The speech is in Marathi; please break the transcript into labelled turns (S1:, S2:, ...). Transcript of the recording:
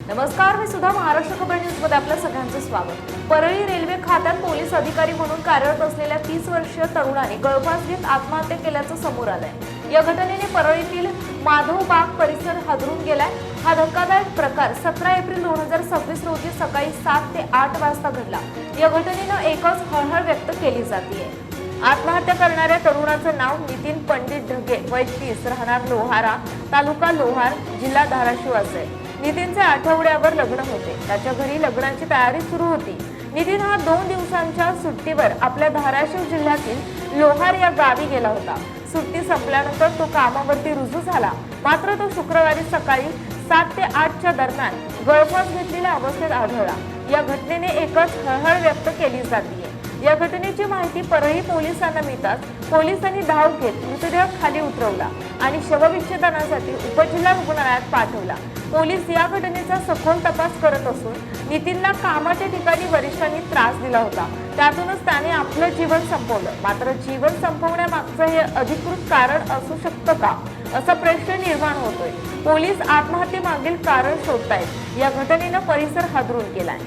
S1: नमस्कार, मी सुद्धा महाराष्ट्र खबर न्यूज मध्ये आपल्या सगळ्यांचं स्वागत। परळी रेल्वे खात्यात पोलीस अधिकारी म्हणून कार्यरत असलेल्या 30 वर्षीय तरुणाने गळफास घेत आत्महत्या केल्याचं समोर आलंय। या घटनेने परळीतील माधवबाग परिसर हादरून गेलाय। हा धक्कादायक प्रकार 17 एप्रिल 2026 रोजी सकाळी 7 ते 8 वाजता घडला। या घटनेनं एकच हळहळ व्यक्त केली जाते। आत्महत्या करणाऱ्या तरुणाचं नाव नितीन पंडित ढगे, वय 30, राहणार लोहारा, तालुका लोहार, जिल्हा धाराशिव असे। नितीनचे आठवड्यावर लग्न होते। त्याच्या घरी लग्नाची तयारी सुरू होती। नितीन हा 2 दिवसांच्या सुट्टीवर आपल्या धाराशिव जिल्ह्यातील लोहार या गावी गेला होता। सुट्टी संपल्यानंतर तो कामावरती रुजू झाला, मात्र तो शुक्रवारी सकाळी 7 ते 8 च्या दरम्यान गळफास घेतलेल्या अवस्थेत आढळला। या घटनेने एकच हळहळ व्यक्त केली जाते। या घटनेची माहिती परळी पोलिसांना मिळताच पोलिसांनी धाव घेत मृतदेह खाली उतरवला आणि शवविच्छेदनासाठी उपजिल्हा रुग्णालयात पाठवला। पोलीस या घटनेचा सखोल तपास करत असून नितीनला कामाच्या ठिकाणी वरिष्ठांनी त्रास दिला होता, त्यातूनच त्याने आपलं जीवन संपवलं। मात्र जीवन संपवण्यामागचं हे अधिकृत कारण असू शकतं का, असा प्रश्न निर्माण होतोय। पोलीस आत्महत्येमागील कारण शोधतायत। या घटनेनं परिसर हादरून गेलाय।